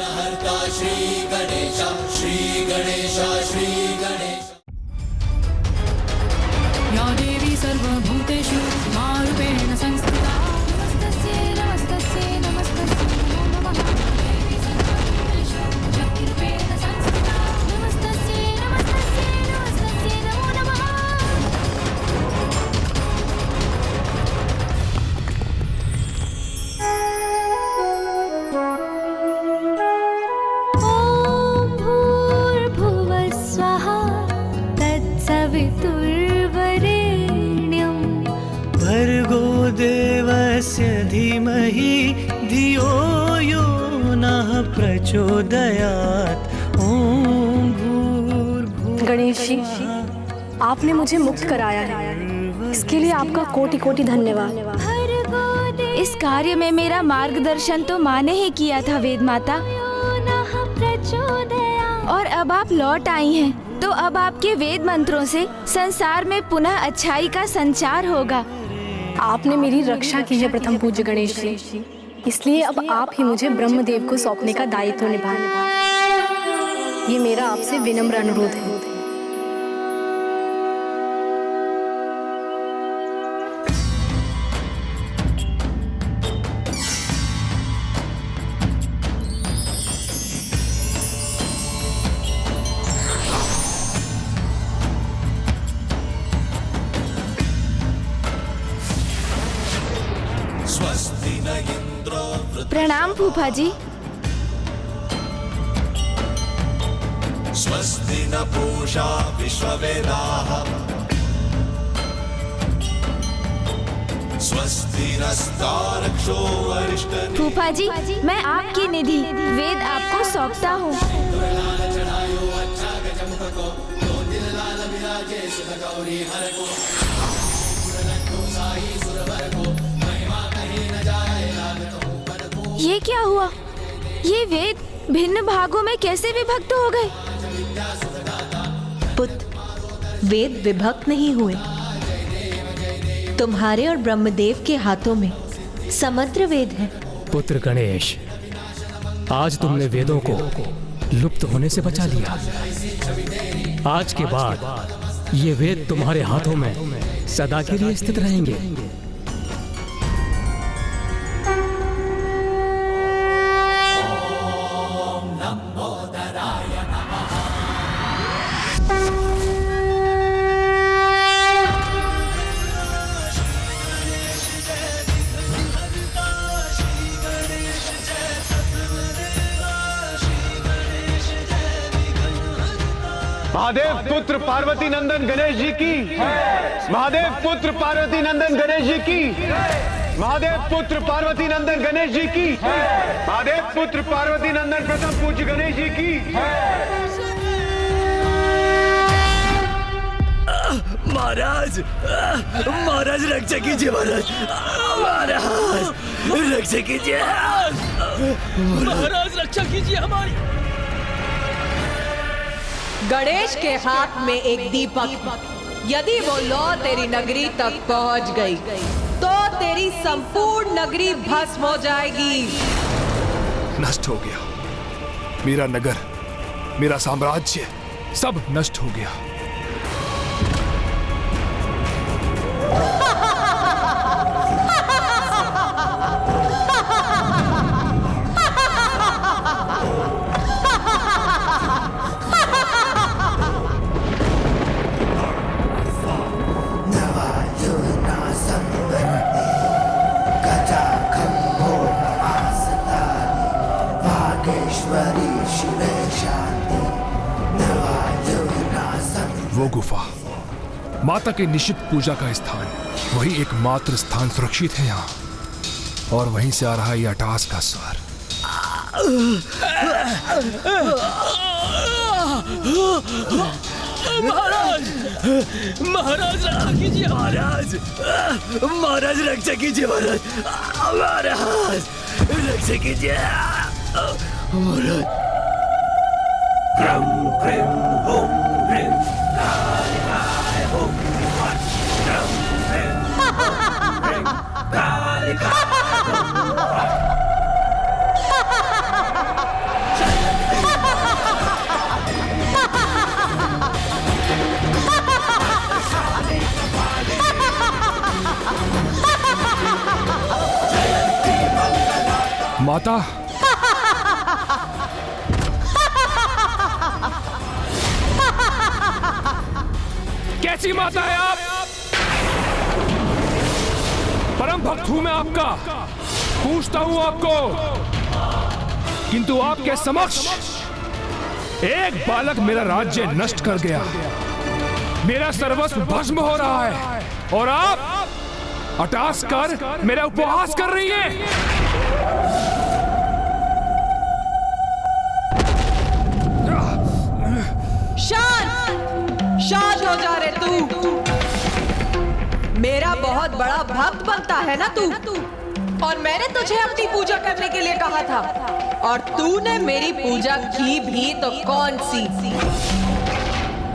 विघ्नहर्ता श्री गणेश, श्री गणेश, श्री गणेश। या देवी सर्वभूतेषु मारूपेण संस्थिता नमस्तस्यै नमस्तस्यै नमस्तस्यै नमो नमः। देवी सर्वभूतेषु शक्तिरूपेण संस्थिता नमस्तस्यै नमस्तस्यै नमस्तस्यै नमो नमः। ॐ भूर्भुवः स्वः तत्सवितुर्वरेण्यं भर्गो देवस्य धीमहि धियो यो नः प्रचोदयात्। ॐ भूर्भुवः। गणेश जी, आपने मुझे मुक्त कराया है, इसके लिए आपका कोटि कोटि धन्यवाद। इस कार्य में मेरा मार्गदर्शन तो माँ ने ही किया था वेद माता, और अब आप लौट आई हैं, तो अब आपके वेद मंत्रों से संसार में पुनः अच्छाई का संचार होगा। आपने मेरी रक्षा की है प्रथम पूज्य गणेश जी, इसलिए अब आप ही मुझे ब्रह्मदेव को सौंपने का दायित्व निभाएं। ये मेरा आपसे विनम्र अनुरोध है। स्वस्ति न इंद्रो प्रणाम फूफा जी। स्वस्ति न पूषा विश्ववेदाः, स्वस्ति नस्तारक्षो अरिष्टनेमिः। फूफा जी, मैं आपकी निधि वेद आपको सौंपता हूँ। ये क्या हुआ? ये वेद भिन्न भागों में कैसे विभक्त हो गए? पुत्र, वेद विभक्त नहीं हुए। तुम्हारे और ब्रह्मदेव के हाथों में समग्र वेद है। पुत्र गणेश, आज तुमने वेदों को लुप्त होने से बचा लिया। आज के बाद ये वेद तुम्हारे हाथों में सदा के लिए स्थित रहेंगे। महादेव पुत्र पार्वती नंदन गणेश जी की, महादेव पुत्र पार्वती नंदन गणेश जी की, महादेव पुत्र पार्वती नंदन गणेश जी की, महादेव पुत्र पार्वती नंदन प्रथम पूज्य गणेश जी की। महाराज, महाराज रक्षा कीजिए, महाराज, महाराज रक्षा कीजिए, महाराज रक्षा कीजिए हमारी। गणेश के हाथ में एक दीपक, यदि वो लौ तेरी नगरी तक पहुंच गई तो तेरी संपूर्ण नगरी भस्म हो जाएगी। नष्ट हो गया मेरा नगर, मेरा साम्राज्य सब नष्ट हो गया। वो गुफा माता की निशित पूजा का स्थान, वही एकमात्र स्थान सुरक्षित है यहाँ, और वहीं से आ रहा ये अटास का स्वर। महाराज, महाराज रक्षा कीजिए, महाराज, महाराज रक्षा कीजिए, महाराज, महाराज रक्षा कीजिए, महाराज। माता। कैसी माता है आप? परम भक्त हूं मैं आपका, पूछता हूं आपको, किंतु आपके समक्ष एक बालक मेरा राज्य नष्ट कर गया, मेरा सर्वस्व भस्म हो रहा है और आप अटास कर मेरा उपहास कर रही है। शांत हो जा रे तू। मेरा बहुत बड़ा भक्त बनता है ना तू, और मैंने तुझे अपनी पूजा करने के लिए कहा था, और तूने मेरी पूजा की भी तो कौन सी?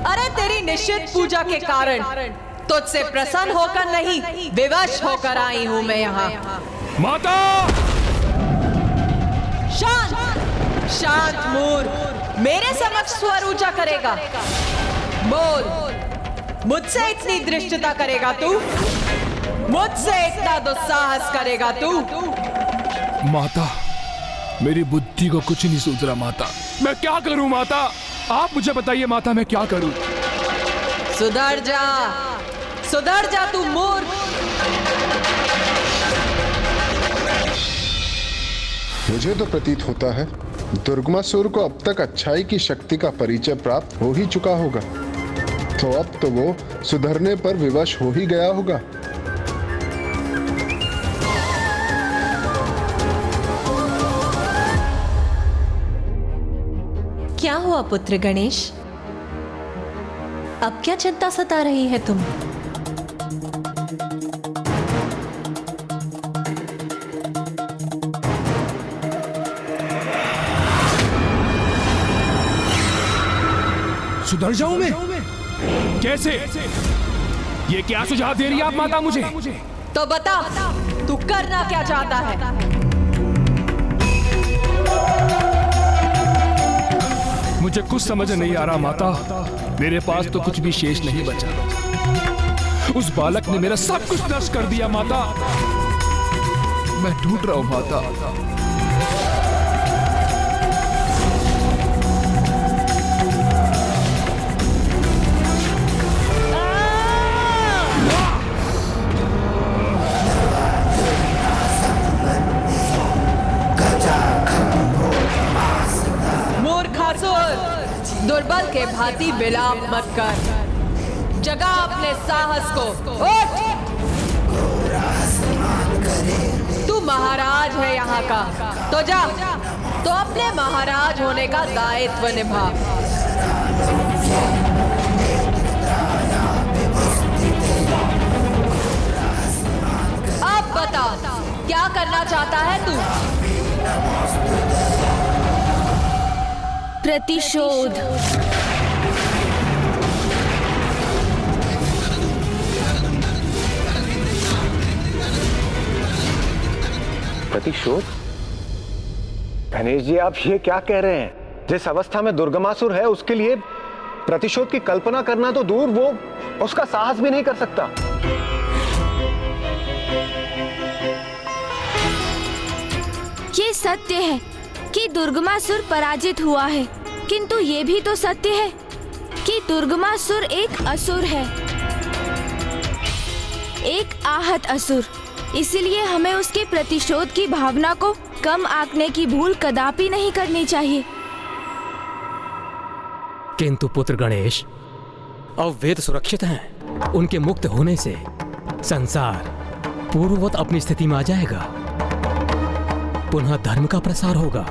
अरे तेरी निश्चित पूजा के कारण तुझसे प्रसन्न होकर नहीं, विवश होकर आई हूं मैं यहाँ। माता! शांत मूर्ख, मेरे समक्ष स्वर ऊंचा करेगा? बोल, मुझसे इतनी दृष्टता करेगा तू? मुझसे इतना दुस्साहस करेगा तू? माता, मेरी बुद्धि को कुछ नहीं सूझ रहा माता, मैं क्या करूं माता? आप मुझे बताइए माता, मैं क्या करूं? सुधर जा तू मूर्ख। मुझे तो प्रतीत होता है दुर्गमासुर को अब तक अच्छाई की शक्ति का परिचय प्राप्त हो ही चुका होगा, तो अब तो वो सुधरने पर विवश हो ही गया होगा। क्या हुआ पुत्र गणेश? अब क्या चिंता सता रही है तुम? सुधर जाऊं मैं? कैसे? ये क्या सुझाव दे रही है आप माता मुझे? तो बता, तू करना क्या चाहता है? मुझे कुछ समझ नहीं आ रहा माता, मेरे पास तो कुछ भी शेष नहीं बचा। उस बालक ने मेरा सब कुछ नष्ट कर दिया माता, मैं ढूंढ रहा हूं माता। दुर्बल के भांति विलाप मत कर, जगा अपने साहस को, उठ! तू महाराज है यहाँ का, तो जा, तो अपने महाराज होने का दायित्व निभा। अब बता, क्या करना चाहता है तू? प्रतिशोध। प्रतिशोध? गणेश जी, आप ये क्या कह रहे हैं? जिस अवस्था में दुर्गमासुर है उसके लिए प्रतिशोध की कल्पना करना तो दूर, वो उसका साहस भी नहीं कर सकता। ये सत्य है कि दुर्गमासुर पराजित हुआ है, किंतु ये भी तो सत्य है कि दुर्गमासुर एक असुर है, एक आहत असुर। इसलिए हमें उसके प्रतिशोध की भावना को कम आंकने की भूल कदापि नहीं करनी चाहिए। किंतु पुत्र गणेश, अब वेद सुरक्षित हैं, उनके मुक्त होने से संसार पूर्ववत अपनी स्थिति में आ जाएगा, पुनः धर्म का प्रसार होगा,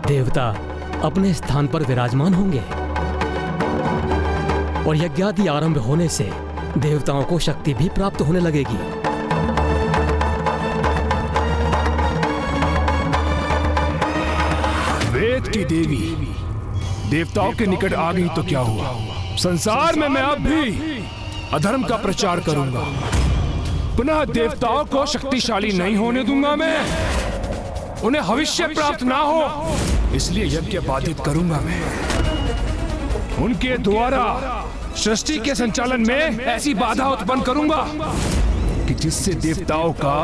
देवता अपने स्थान पर विराजमान होंगे और यज्ञादि आरंभ होने से देवताओं को शक्ति भी प्राप्त होने लगेगी। वेद की देवी देवताओं के निकट आ गई तो क्या हुआ? संसार में मैं अब भी अधर्म का प्रचार करूंगा, पुनः देवताओं को शक्तिशाली नहीं होने दूंगा मैं, उन्हें भविष्य प्राप्त ना हो इसलिए यज्ञ बाधित करूंगा मैं। उनके द्वारा सृष्टि के संचालन में ऐसी बाधा उत्पन्न करूंगा कि जिससे देवताओं का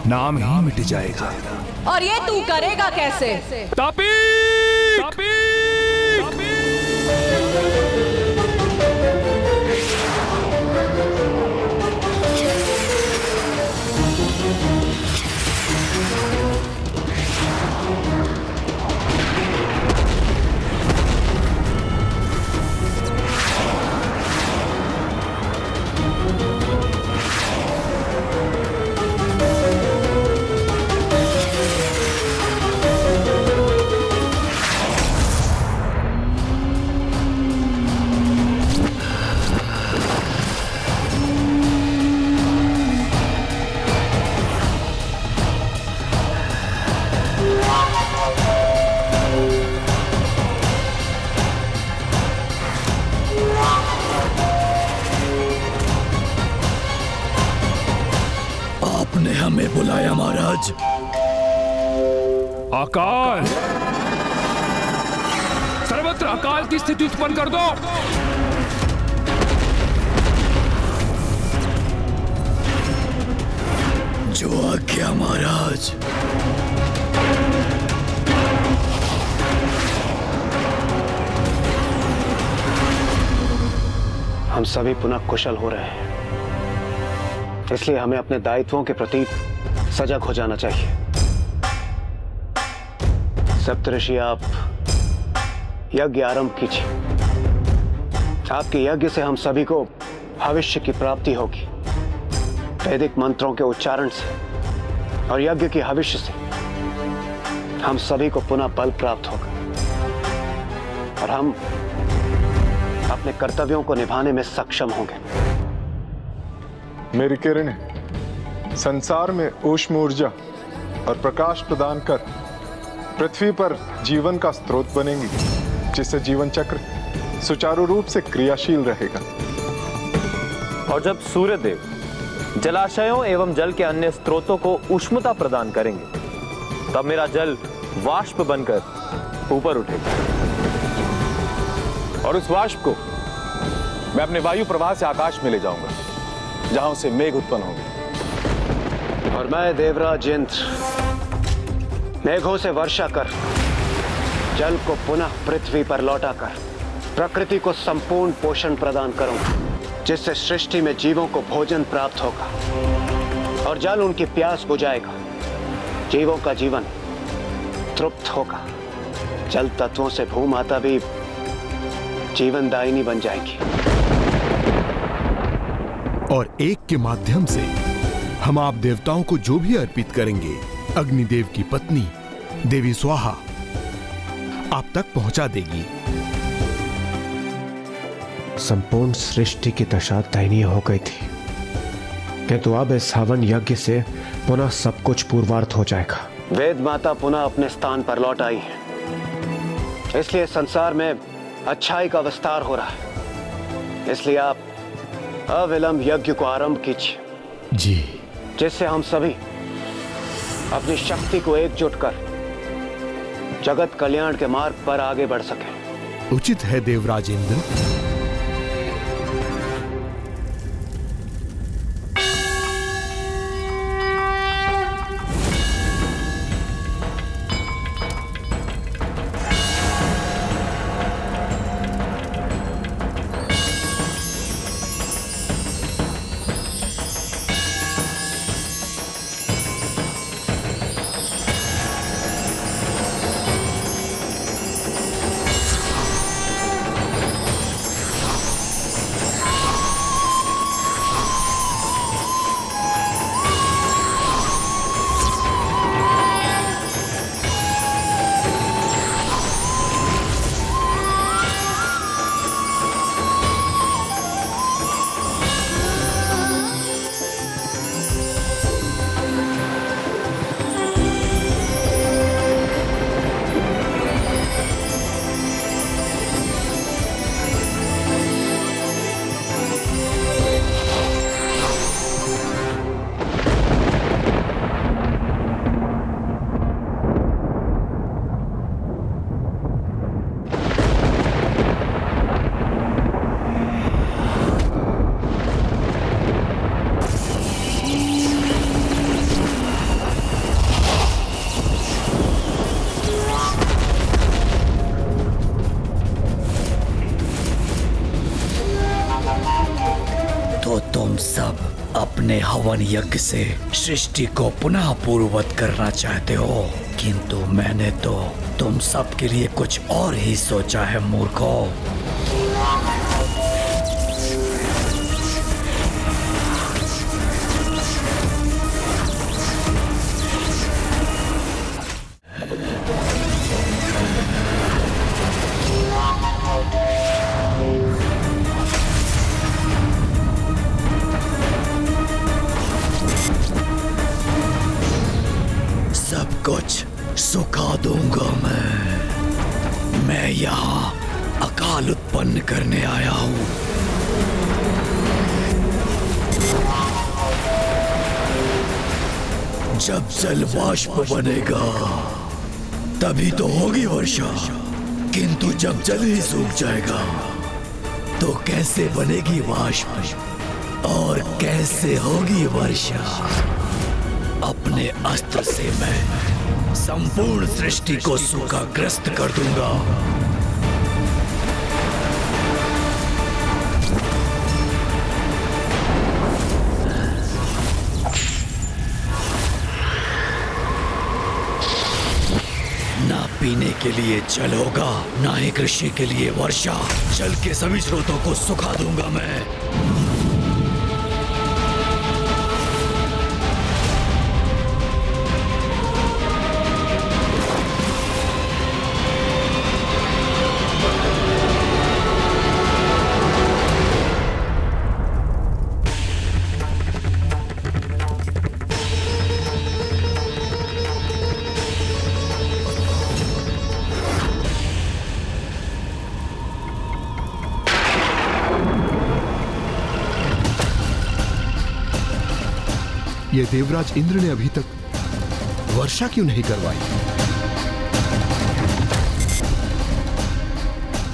नाम ही मिट जाएगा। और ये तू करेगा कैसे? तापी! तापी! आपने हमें बुलाया महाराज। अकाल, सर्वत्र अकाल की स्थिति उत्पन्न कर दो। जो आज्ञा महाराज। हम सभी पुनः कुशल हो रहे हैं, इसलिए हमें अपने दायित्वों के प्रति सजग हो जाना चाहिए। सप्तऋषि, आप यज्ञ आरंभ कीजिए। आपके यज्ञ से हम सभी को भविष्य की प्राप्ति होगी। वैदिक मंत्रों के उच्चारण से और यज्ञ की भविष्य से हम सभी को पुनः बल प्राप्त होगा और हम अपने कर्तव्यों को निभाने में सक्षम होंगे। मेरी किरणें संसार में ऊष्म ऊर्जा और प्रकाश प्रदान कर पृथ्वी पर जीवन का स्रोत बनेंगी, जिससे जीवन चक्र सुचारू रूप से क्रियाशील रहेगा। और जब सूर्य देव जलाशयों एवं जल के अन्य स्रोतों को उष्णता प्रदान करेंगे, तब मेरा जल वाष्प बनकर ऊपर उठेगा और उस वाष्प को मैं अपने वायु प्रवाह से आकाश में ले जाऊंगा, जहां से मेघ उत्पन्न होंगे। और मैं देवराज इंद्र मेघों से वर्षा कर जल को पुनः पृथ्वी पर लौटाकर प्रकृति को संपूर्ण पोषण प्रदान करूंगा, जिससे सृष्टि में जीवों को भोजन प्राप्त होगा और जल उनकी प्यास बुझाएगा। जीवों का जीवन तृप्त होगा। जल तत्वों से भूमाता भी जीवनदायिनी बन जाएगी। और एक के माध्यम से हम आप देवताओं को जो भी अर्पित करेंगे, अग्निदेव की पत्नी देवी स्वाहा आप तक पहुंचा देगी। संपूर्ण सृष्टि की दशा दयनीय हो गई थी, किंतु अब इस हवन यज्ञ से पुनः सब कुछ पूर्वार्थ हो जाएगा। वेद माता पुनः अपने स्थान पर लौट आई है, इसलिए संसार में अच्छाई का विस्तार हो रहा है। इसलिए आप अविलंब यज्ञ को आरंभ कीजिए जी, जिससे हम सभी अपनी शक्ति को एकजुट कर जगत कल्याण के मार्ग पर आगे बढ़ सकें। उचित है देवराज इंद्र। अपने हवन यज्ञ से सृष्टि को पुनः पूर्ववत करना चाहते हो, किंतु मैंने तो तुम सब के लिए कुछ और ही सोचा है मूर्खों। सब कुछ सुखा दूंगा मैं यहाँ अकाल उत्पन्न करने आया हूँ। जब जल वाष्प बनेगा तभी तो होगी वर्षा, किंतु जब जल ही सूख जाएगा तो कैसे बनेगी वाष्प और कैसे होगी वर्षा। अपने अस्त्र से मैं संपूर्ण सृष्टि को सूखाग्रस्त कर दूंगा। ना पीने के लिए जल होगा, ना ही कृषि के लिए वर्षा। जल के सभी स्रोतों को सुखा दूंगा मैं। ये देवराज इंद्र ने अभी तक वर्षा क्यों नहीं करवाई?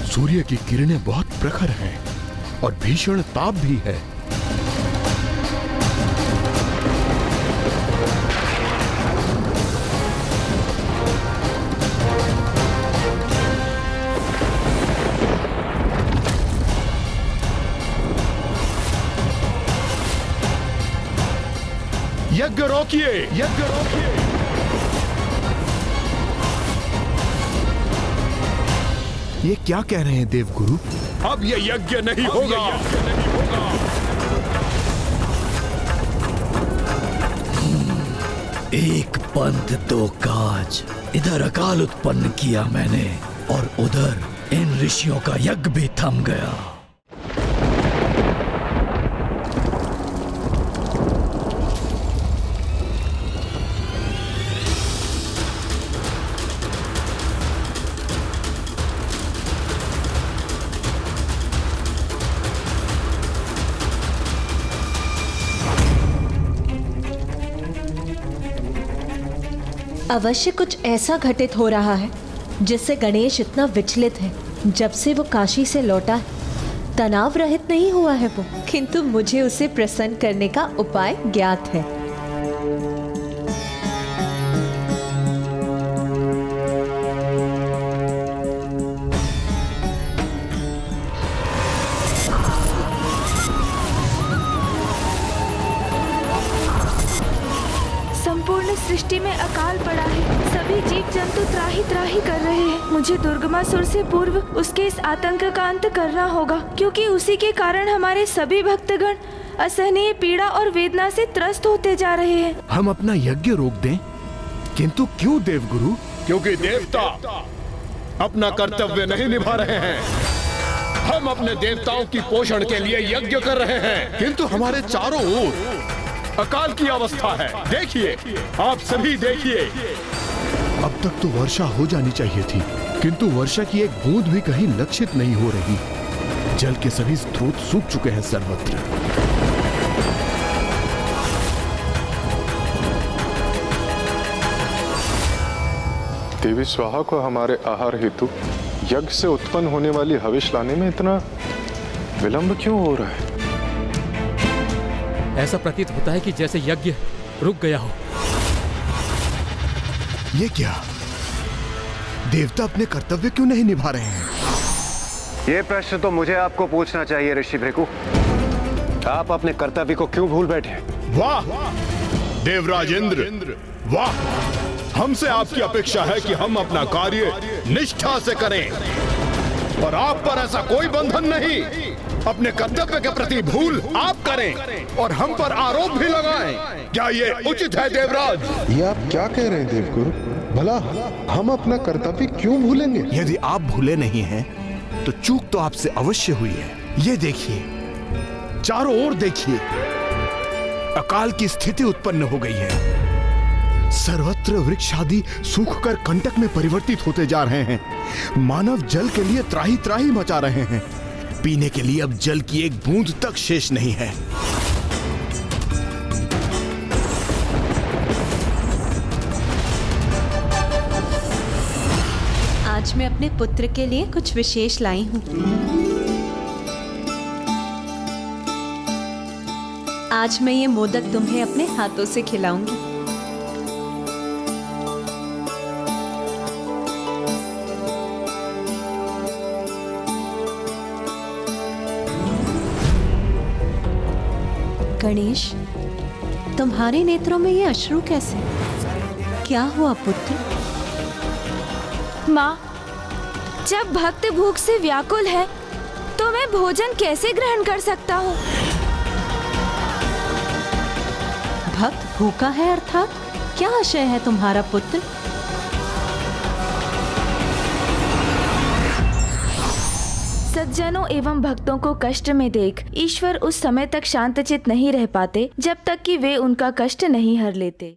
सूर्य की किरणें बहुत प्रखर हैं और भीषण ताप भी है। यज्ञ रोकिए, यज्ञ रोकिए। ये क्या कह रहे हैं देवगुरु? अब ये यज्ञ नहीं होगा। एक पंथ दो काज। इधर अकाल उत्पन्न किया मैंने और उधर इन ऋषियों का यज्ञ भी थम गया। अवश्य कुछ ऐसा घटित हो रहा है जिससे गणेश इतना विचलित है। जब से वो काशी से लौटा है तनाव रहित नहीं हुआ है वो, किंतु मुझे उसे प्रसन्न करने का उपाय ज्ञात है। सृष्टि में अकाल पड़ा है। सभी जीव जंतु त्राही त्राही कर रहे हैं। मुझे दुर्गमासुर से पूर्व उसके इस आतंक का अंत करना होगा, क्योंकि उसी के कारण हमारे सभी भक्तगण असहनीय पीड़ा और वेदना से त्रस्त होते जा रहे हैं। हम अपना यज्ञ रोक दें, किंतु क्यों देवगुरु? क्योंकि देवता अपना कर्तव्य नहीं निभा रहे हैं। हम अपने देवताओं की पोषण के लिए यज्ञ कर रहे हैं, किंतु हमारे चारों ओर अकाल की अवस्था है। देखिए, आप सभी देखिए। अब तक तो वर्षा हो जानी चाहिए थी, किंतु वर्षा की एक बूंद भी कहीं लक्षित नहीं हो रही। जल के सभी स्रोत सूख चुके हैं सर्वत्र। देवी स्वाहा को हमारे आहार हेतु यज्ञ से उत्पन्न होने वाली हविष लाने में इतना विलंब क्यों हो रहा है? ऐसा प्रतीत होता है कि जैसे यज्ञ रुक गया हो। ये क्या? देवता अपने कर्तव्य क्यों नहीं निभा रहे हैं? ये प्रश्न तो मुझे आपको पूछना चाहिए ऋषि भृगु। आप अपने कर्तव्य को क्यों भूल बैठे? वाह देवराज इंद्र, वाह। हमसे आपकी अपेक्षा है कि हम अपना कार्य निष्ठा से करें, पर आप पर ऐसा कोई बंधन नहीं। अपने कर्तव्य के प्रति भूल आप करें और हम पर आरोप भी लगाएं। क्या ये उचित है देवराज? ये आप क्या कह रहे हैं देवगुरु? भला हम अपना कर्तव्य क्यों भूलेंगे? यदि आप भूले नहीं हैं, तो चूक तो आपसे अवश्य हुई है। ये देखिए, चारों ओर देखिए, अकाल की स्थिति उत्पन्न हो गई है। सर्वत्र वृक्ष आदि सूखकर कंटक में परिवर्तित होते जा रहे हैं। मानव जल के लिए त्राही त्राही मचा रहे हैं। पीने के लिए अब जल की एक बूंद तक शेष नहीं है। आज मैं अपने पुत्र के लिए कुछ विशेष लाई हूँ। आज मैं ये मोदक तुम्हें अपने हाथों से खिलाऊंगी। गणेश, तुम्हारे नेत्रों में ये अश्रु कैसे? क्या हुआ पुत्र? माँ, जब भक्त भूख से व्याकुल है तो मैं भोजन कैसे ग्रहण कर सकता हूँ? भक्त भूखा है अर्थात क्या आशय है तुम्हारा पुत्र? सज्जनों एवं भक्तों को कष्ट में देख ईश्वर उस समय तक शांतचित नहीं रह पाते जब तक कि वे उनका कष्ट नहीं हर लेते।